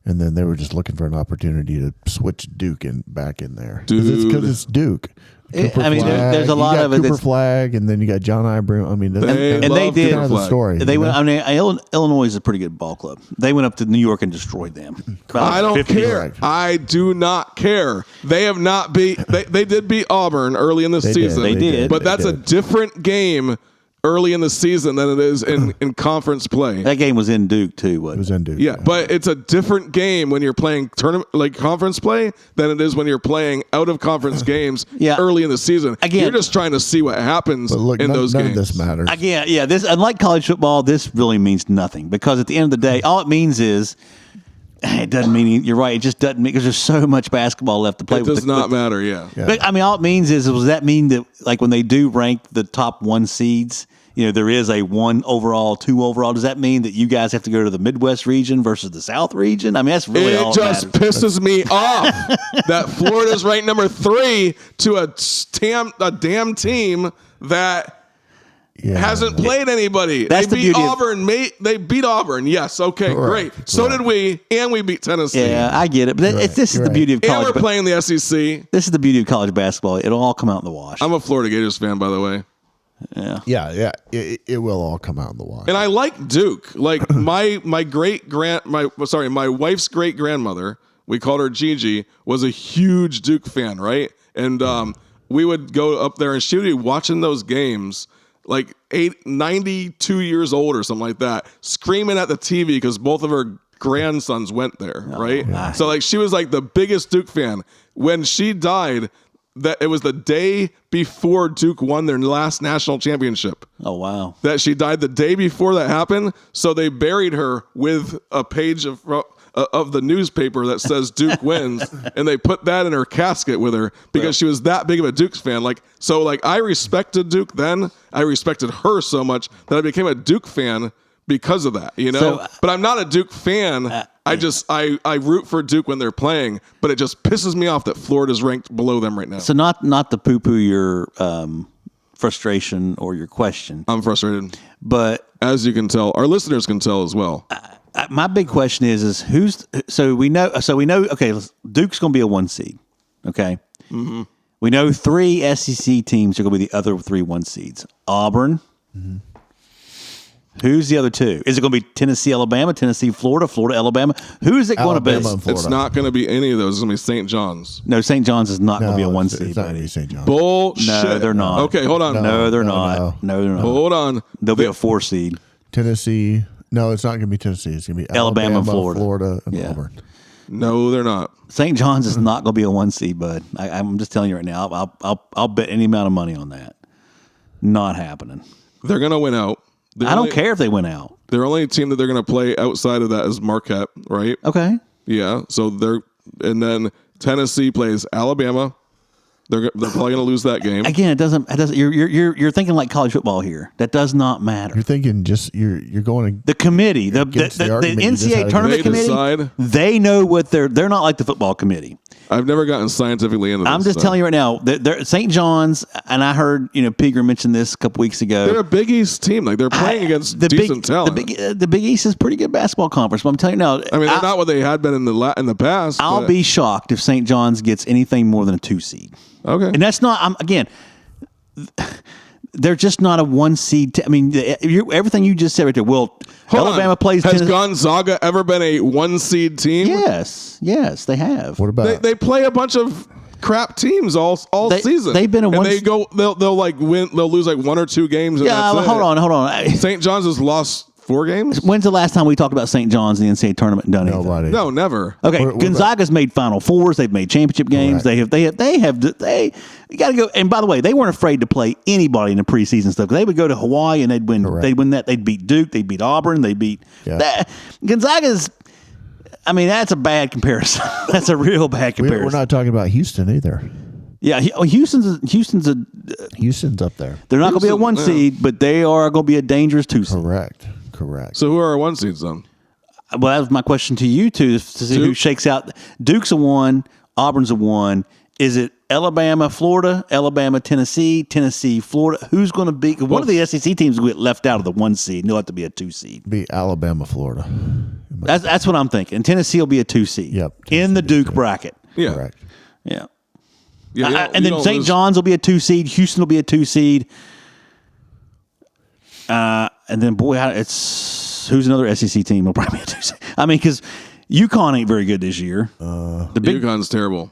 And then they were just looking for an opportunity to switch Duke back in there. Because it's Duke. There's a lot of it. Cooper Flag, and then you got John Ibram. I mean, they did kind of the story. They went. Illinois is a pretty good ball club. They went up to New York and destroyed them. I don't care. I do not care. They have not beat. They did beat Auburn early in the season. They did. But that's a different game early in the season than it is in conference play. That game was in Duke too. It was in Duke. Yeah, but it's a different game when you're playing tournament like conference play than it is when you're playing out of conference games early in the season. Again, you're just trying to see what happens in those games. None of this matters. Again, this, unlike college football, this really means nothing, because at the end of the day, all it means is, it doesn't mean, you're right, it just doesn't mean, because there's so much basketball left to play with. It does not matter, But, all it means is, does that mean that, like, when they do rank the top 1 seeds, there is a 1 overall, 2 overall. Does that mean that you guys have to go to the Midwest region versus the South region? That's really all that matters. It just pisses me off that Florida's ranked number 3 to a damn team that hasn't played anybody. That's they beat Auburn. They beat Auburn. Yes, okay, great. So did we, and we beat Tennessee. Yeah, I get it. But this is the beauty of college. And we're playing the SEC. This is the beauty of college basketball. It'll all come out in the wash. I'm a Florida Gators fan, by the way. Yeah. It will all come out in the wash. And I like Duke. Like my wife's great grandmother, we called her Gigi, was a huge Duke fan, right? And we would go up there and she would be watching those games, like 92 years old or something like that, screaming at the TV because both of her grandsons went there, right? Nice. So like she was like the biggest Duke fan. When she died, that it was the day before Duke won their last national championship. Oh, wow. That she died the day before that happened. So they buried her with a page of the newspaper that says Duke wins. And they put that in her casket with her because she was that big of a Duke fan. So I respected Duke then. I respected her so much that I became a Duke fan because of that, but I'm not a Duke fan. I root for Duke when they're playing, but it just pisses me off that Florida's ranked below them right now. So not to poo-poo your frustration or your question. I'm frustrated, but as you can tell, our listeners can tell as well. My big question is who's we know okay, Duke's going to be a 1 seed, okay. Mm-hmm. We know 3 SEC teams are going to be the other 3 1 seeds. Auburn. Mm-hmm. Who's the other 2? Is it going to be Tennessee, Alabama, Tennessee, Florida, Florida, Alabama? Who is it going to be? It's not going to be any of those. It's going to be St. John's. No, St. John's is not going to be a 1 seed. It's not going to be St. John's. Bullshit. No, they're not. Okay, hold on. No, they're not. No, they're not. Hold on. They'll be a 4 seed. Tennessee. No, it's not going to be Tennessee. It's going to be Alabama, Florida, and Auburn. No, they're not. St. John's is not going to be a 1 seed, bud. I'm just telling you right now. I'll bet any amount of money on that. Not happening. They're going to win out. I don't care if they win out. Their only team that they're going to play outside of that is Marquette, right? Okay. Yeah. So and then Tennessee plays Alabama. They're probably going to lose that game. Again, it doesn't. You're thinking like college football here. That does not matter. You're thinking you're going the committee, the NCAA tournament committee. They know what they're not like the football committee. I've never gotten scientifically into this. I'm just telling you right now, St. John's, and I heard Pegram mention this a couple weeks ago. They're a Big East team. Like they're playing against decent talent. The Big East is a pretty good basketball conference. But I'm telling you now. I mean, they're not what they had been in the past. I'll be shocked if St. John's gets anything more than a 2 seed. Okay, and that's not. Again, they're just not a 1 seed. Everything you just said right there. Well, Alabama plays. Has Gonzaga ever been a 1 seed team? Yes, they have. What about they play a bunch of crap teams all season? They've been a one. They go. They'll like win. They'll lose like 1 or 2 games. And hold on. St. John's has lost 4 games? When's the last time we talked about St. John's in the NCAA tournament and done anything? Nobody. No, never. Okay, What Gonzaga's made Final Fours. They've made championship games. Correct. You got to go. And by the way, they weren't afraid to play anybody in the preseason stuff. They would go to Hawaii and they'd win. Correct. They'd win that. They'd beat Duke. They'd beat Auburn. They beat that. Gonzaga's. I mean, that's a bad comparison. That's a real bad comparison. We're not talking about Houston either. Yeah, Houston's a. Houston's up there. They're not going to be a Houston, 1 yeah. seed, but they are going to be a dangerous 2 seed. Correct. So who are our 1 seeds then? Well, that was my question to you two, to see who Duke. shakes out. Duke's a 1, Auburn's a 1. Is it Alabama, Florida, Alabama, Tennessee, Tennessee, Florida? Who's going to be? One of the SEC teams will get left out of the 1 seed. And they'll have to be a 2 seed. Be Alabama, Florida. That's what I'm thinking. Tennessee will be a 2 seed. Yep. In the Tennessee will be Duke a 2. bracket. Yeah. Correct. Yeah. Yeah, you don't- And you then don't St. lose- John's will be a 2 seed. Houston will be a 2 seed. And then, boy, who's another SEC team will probably be a 2 seed. I mean, because UConn ain't very good this year. The big UConn's terrible.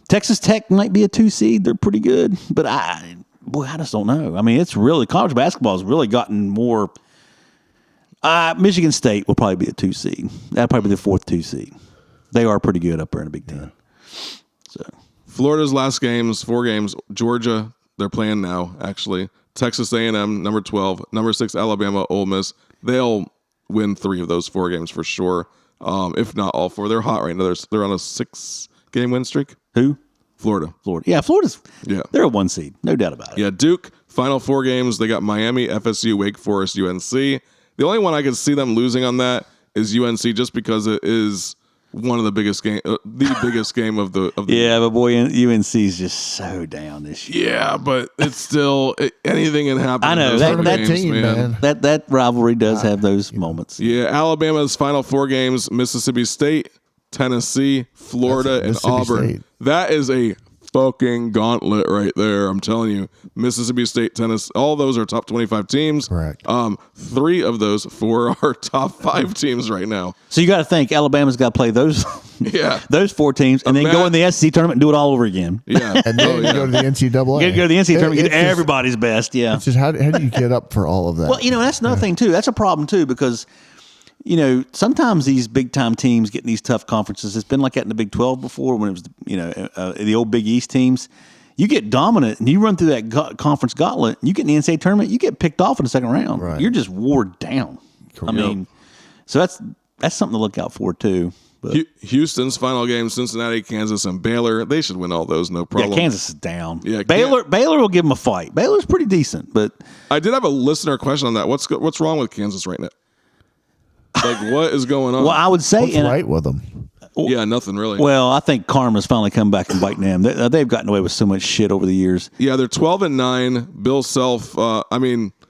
Texas Tech might be a 2 seed. They're pretty good, but I just don't know. I mean, it's really college basketball has really gotten more. Michigan State will probably be a 2 seed. That'll probably be the 4th 2 seed. They are pretty good up there in the Big Ten. So Florida's last games, 4 games. Georgia, they're playing now, actually. Texas A&M, number 12. Number 6, Alabama, Ole Miss. They'll win 3 of those 4 games for sure, if not all 4. They're hot right now. They're on a 6-game win streak. who? Florida. Florida. Yeah, Florida's. Yeah. They're a 1 seed, no doubt about it. Yeah, Duke, final 4 games. They got Miami, FSU, Wake Forest, UNC. The only one I could see them losing on that is UNC, just because it is one of the biggest game, the biggest game of the. Yeah, but boy, UNC is just so down this year. Yeah, but it's still anything can happen. I know, in those that- sort of That games, team, man. That rivalry does have those moments. Yeah, Alabama's final 4 games: Mississippi State, Tennessee, Florida, and Mississippi Auburn. State. That is a fucking gauntlet right there. I'm telling you, Mississippi State, Tennessee, all those are top 25 teams. Correct. 3 of those 4 are top 5 teams right now. So you got to think Alabama's got to play those Yeah. those 4 teams and then go in the SEC tournament and do it all over again. Yeah. And then you go to the NCAA. Go to the NCAA tournament, It's get everybody's best. Yeah. It's just how do you get up for all of that? Well, that's another thing too. That's a problem too because sometimes these big time teams get in these tough conferences. It's been like that in the Big 12 before when it was the old Big East teams. You get dominant and you run through that conference gauntlet. You get in the NCAA tournament, you get picked off in the second round. Right. You're just wore down. I mean, so that's something to look out for too. But Houston's final game: Cincinnati, Kansas, and Baylor. They should win all those, no problem. yeah, Kansas is down. Yeah, Baylor will give them a fight. Baylor's pretty decent, but I did have a listener question on that. What's wrong with Kansas right now? Like, what is going on? well, I would say What's right with them? Yeah, nothing really. Well, I think karma's finally come back and biting them. They've gotten away with so much shit over the years. Yeah, they're 12-9. Bill Self,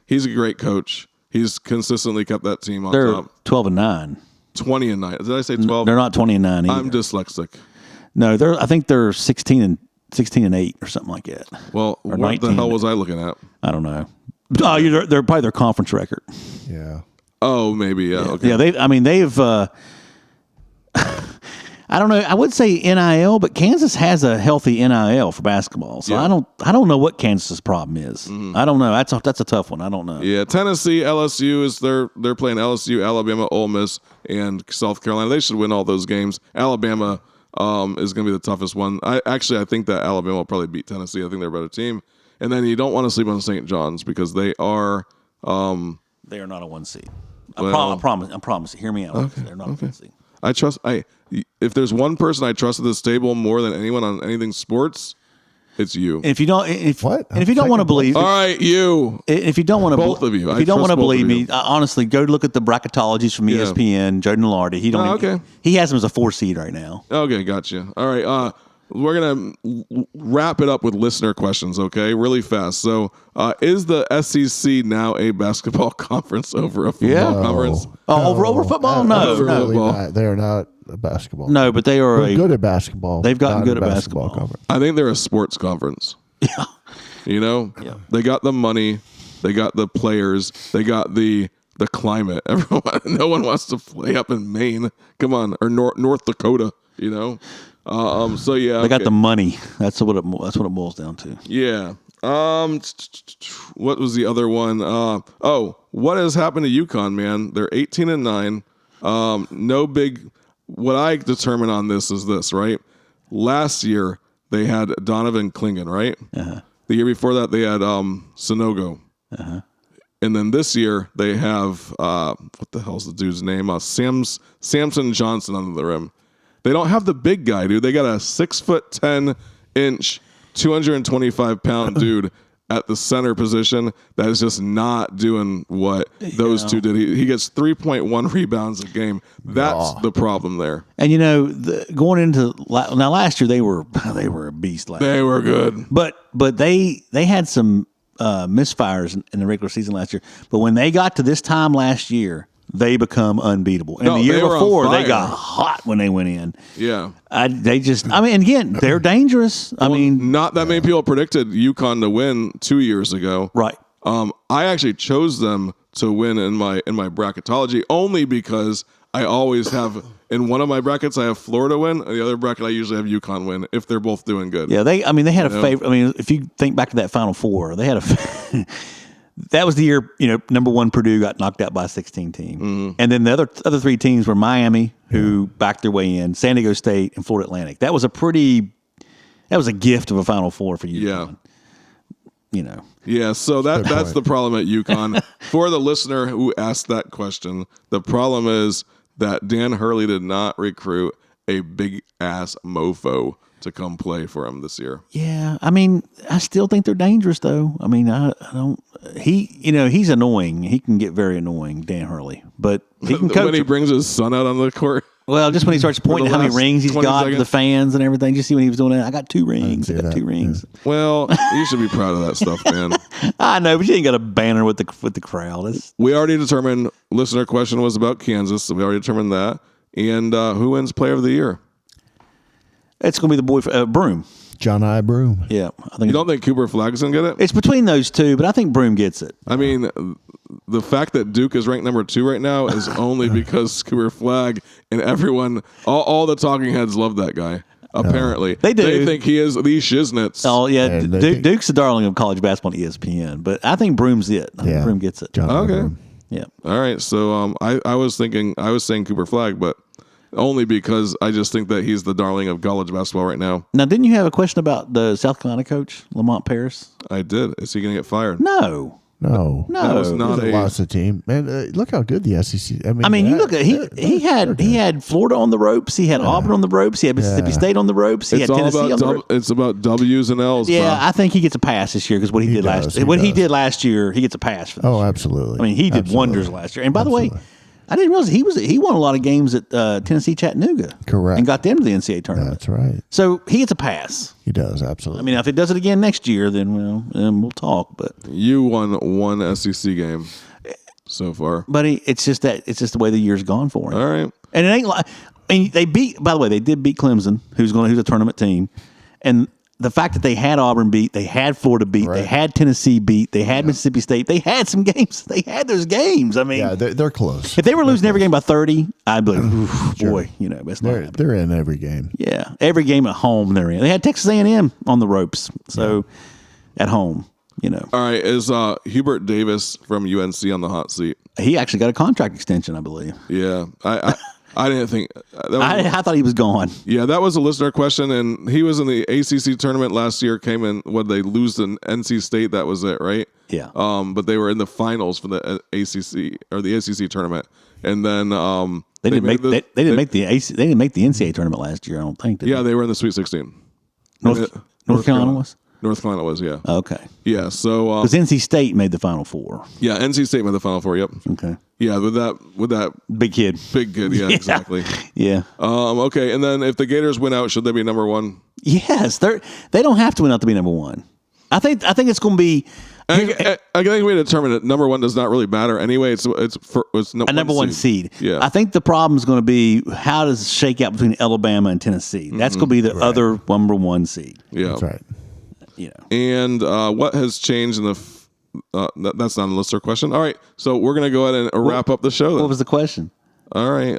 he's a great coach. He's consistently kept that team on They're top. 12-9. 20-9. Did I say 12? They're not 20-9 either. I'm dyslexic. No, I think they're 16 and 8 or something like that. Well, Or what 19. the hell was I looking at? I don't know. Oh, they're probably their conference record. Yeah. Oh, maybe, yeah. Okay. Yeah, they've. I don't know. I would say NIL, but Kansas has a healthy NIL for basketball. So Yeah. I don't know what Kansas's problem is. I don't know. That's a tough one. I don't know. Yeah, Tennessee, LSU they're playing LSU, Alabama, Ole Miss, and South Carolina. They should win all those games. Alabama is going to be the toughest one. I think that Alabama will probably beat Tennessee. I think they're a better team. And then you don't want to sleep on St. John's because they are. They are not a 1 seed. Well- I promise. Hear me out. They're not a 1 seed. If there's one person I trust at this table more than anyone on anything sports, it's you. And if you don't, What? And if you don't want to believe, All right, you. if you don't want to, Both of you. If I you don't trust want to both believe of me, you. honestly, go look at the bracketologies from Yeah. ESPN. Joe Nardi. Okay. He has him as a 4 seed right now. Okay, gotcha. All right, we're gonna wrap it up with listener questions. Okay, really fast. So, is the SEC now a basketball conference over a football conference? Oh, over football? No, Absolutely no. not. They're not a basketball. no, but they are They're good at basketball. They've gotten not good a at basketball. conference. I think they're a sports conference. Yeah. Yeah. They got the money, they got the players, they got the climate. No one wants to play up in Maine. Come on, or North Dakota. So yeah, They got the money. That's what it boils down to. Yeah. What was the other one? what has happened to UConn, man? They're 18-9. No big. What I determine on this is this, right? Last year they had Donovan Clingan, right? Uh-huh. The year before that they had Sonogo. Uh-huh. And then this year they have what the hell's the dude's name? Samson Johnson under the rim. They don't have the big guy, dude. They got a 6'10", 225-pound dude at the center position that is just not doing what those two did. He gets 3.1 rebounds a game. That's the problem there. And going into now last year they were a beast. They were good, but they had some misfires in the regular season last year. But when they got to this time last year, they become unbeatable. And the year before, they got hot when they went in. Yeah. Again, they're dangerous. Not that many people predicted UConn to win 2 years ago. Right. I actually chose them to win in my bracketology only because I always have, in one of my brackets, I have Florida win. In the other bracket, I usually have UConn win if they're both doing good. Yeah, they had a favorite. If you think back to that Final Four, they had a that was the year, number one Purdue got knocked out by a 16 team. Mm-hmm. And then the other three teams were Miami, who backed their way in, San Diego State, and Florida Atlantic. That was a gift of a Final Four for UConn. Yeah. Yeah, so that's the problem at UConn. For the listener who asked that question, the problem is that Dan Hurley did not recruit a big-ass mofo to come play for him this year. Yeah, I still think they're dangerous, though. I don't. He's annoying. He can get very annoying, Dan Hurley. But he can coach when he brings his son out on the court. Well, just when he starts pointing how many rings he's got to the fans and everything. Just see when he was doing that. I got 2 rings. I got 2 rings. Yeah. Well, you should be proud of that stuff, man. I know, but you ain't got a banner with the crowd. We already determined. Listener question was about Kansas, so we already determined that. And who wins Player of the Year? It's going to be the boy Broom. John I. Broom. Yeah, I think. You don't think Cooper Flag's going to get it? It's between those two, but I think Broom gets it. The fact that Duke is ranked number 2 right now is only because Cooper Flag and everyone, all the talking heads love that guy. Apparently, they do. They think he is the shiznits. Oh yeah, Duke's the darling of college basketball on ESPN, but I think Broom's it. I think Broom gets it. John Broom. Yeah. All right. So I was saying Cooper Flag, but only because I just think that he's the darling of college basketball right now. Now, didn't you have a question about the South Carolina coach, Lamont Paris? I did. Is he going to get fired? No. That was not lost the team. Man, look how good the SEC. You look at he had Florida on the ropes. He had Auburn on the ropes. He had Mississippi State on the ropes. He had Tennessee on the ropes. It's about W's and L's. Yeah, bro. I think he gets a pass this year because what he did last year, he gets a pass for this. Oh, absolutely. He did wonders last year. And by the way, I didn't realize he won a lot of games at Tennessee Chattanooga. Correct. And got them to the NCAA tournament. That's right. So he gets a pass. He does, absolutely. If it does it again next year, then we'll talk. But you won one SEC game so far, buddy. It's just the way the year's gone for him. All right. And it ain't like they beat. By the way, they did beat Clemson, who's a tournament team, and the fact that they had Auburn beat, they had Florida beat, they had Tennessee beat, they had Mississippi State, they had some games. They had those games. They're close. If they were losing every game by 30, I'd be like, boy, it's not happening. They're in every game. Yeah, every game at home they're in. They had Texas A&M on the ropes, so at home, All right, is Hubert Davis from UNC on the hot seat? He actually got a contract extension, I believe. Yeah, I didn't think. I thought he was gone. Yeah, that was a listener question, and he was in the ACC tournament last year. Came in when they lose to NC State. That was it, right? Yeah. But they were in the finals for the ACC or the ACC tournament, and then they didn't make the NCAA tournament last year. I don't think. Yeah, they were in the Sweet 16. North Carolina was. North Carolina was, yeah. Okay. Yeah, so because NC State made the Final Four. Yeah, NC State made the Final Four. Yep. Okay. Yeah, with that big kid. Yeah, exactly. Yeah. Okay, and then if the Gators win out, should they be number 1? Yes, they don't have to win out to be number 1. I think it's going to be. I think we determined that number 1 does not really matter anyway. It's a number 1 seed. Yeah. I think the problem is going to be how does it shake out between Alabama and Tennessee. That's going to be the other number 1 seed. Yeah, that's right. And what has changed in the? That's not a listener question. All right, so we're gonna go ahead and wrap up the show. Then. What was the question? All right.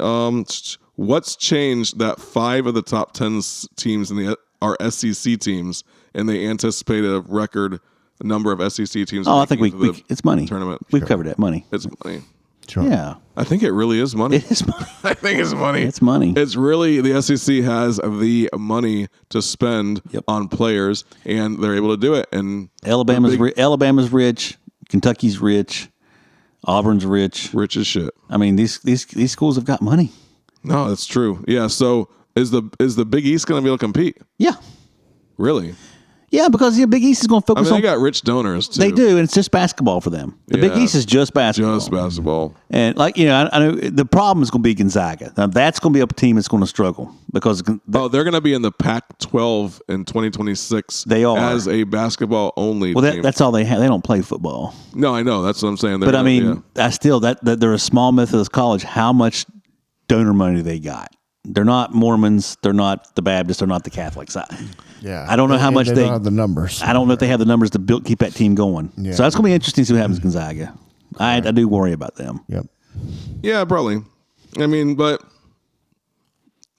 What's changed that 5 of the top 10 teams in are SEC teams, and they anticipate a record number of SEC teams. Oh, I think making it to the it's money. tournament. We've covered that money. It's money. Sure. Yeah, I think it really is money. it is money. I think it's money. It's money. It's really the SEC has the money to spend on players, and they're able to do it. And Alabama's rich. Kentucky's rich. Auburn's rich. Rich as shit. I mean, these schools have got money. No, that's true. Yeah. So is the Big East going to be able to compete? Yeah. Really? Yeah, because the Big East is going to I focus mean, they on. got rich donors too. They do, and it's just basketball for them. The Big Yeah. East is just basketball. Just basketball. And I know the problem is going to be Gonzaga. Now that's going to be a team that's going to struggle because Oh, they're going to be in the Pac-12 in 2026. They are. As a basketball only team. that's all they have. They don't play football. No, I know. That's what I'm saying. But I mean, I still that they're a small Methodist college. How much donor money they got? They're not Mormons. They're not the Baptists. They're not the Catholics. I don't know how much they they don't have the numbers. I don't know if they have the numbers to keep that team going. Yeah. So that's going to be interesting to see what happens to Gonzaga. I do worry about them. Yep. Yeah, probably. I mean, but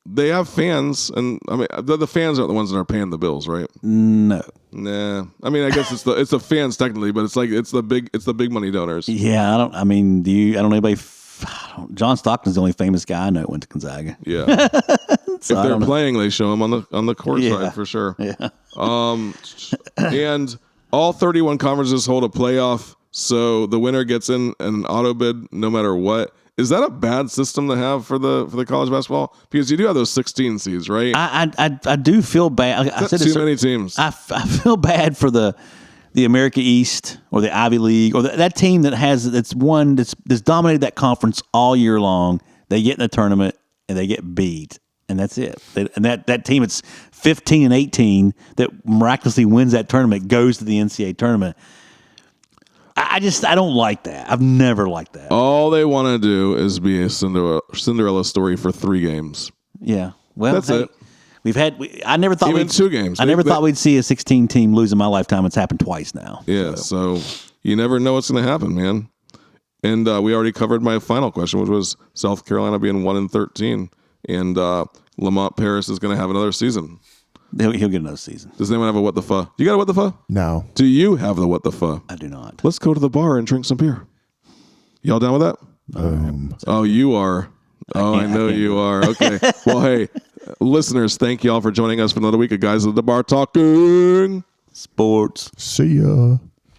they have fans, and I mean, the fans aren't the ones that are paying the bills, right? No. Nah. I mean, I guess it's the fans technically, but it's the big money donors. Yeah, I don't know anybody. John Stockton's the only famous guy I know went to Gonzaga. Yeah. So If they're playing, they show them on the court side for sure. Yeah. And all 31 conferences hold a playoff, so the winner gets in an auto bid no matter what. Is that a bad system to have for the college basketball? Because you do have those 16 seeds, right? I do feel bad. I said too many teams. I feel bad for the America East or the Ivy League or that team that's dominated that conference all year long. They get in the tournament and they get beat, and that's it. And that team, it's 15 and 18 that miraculously wins that tournament, goes to the NCAA tournament. I don't like that. I've never liked that. All they want to do is be a Cinderella story for 3 games. Yeah. Well, That's it. I never thought Even 2 games. I never thought we'd see a 16 team lose in my lifetime. It's happened twice now. Yeah, so you never know what's going to happen, man. And we already covered my final question, which was South Carolina being 1-13, and Lamont Paris is going to have another season. He'll get another season. Does anyone have a what the fuck? You got a what the fuck? No. Do you have the what the fuck? I do not. Let's go to the bar and drink some beer. Y'all down with that? Oh, you are. I know you are. Okay. Well, hey, listeners, thank y'all for joining us for another week of Guys at the Bar Talking Sports. See ya.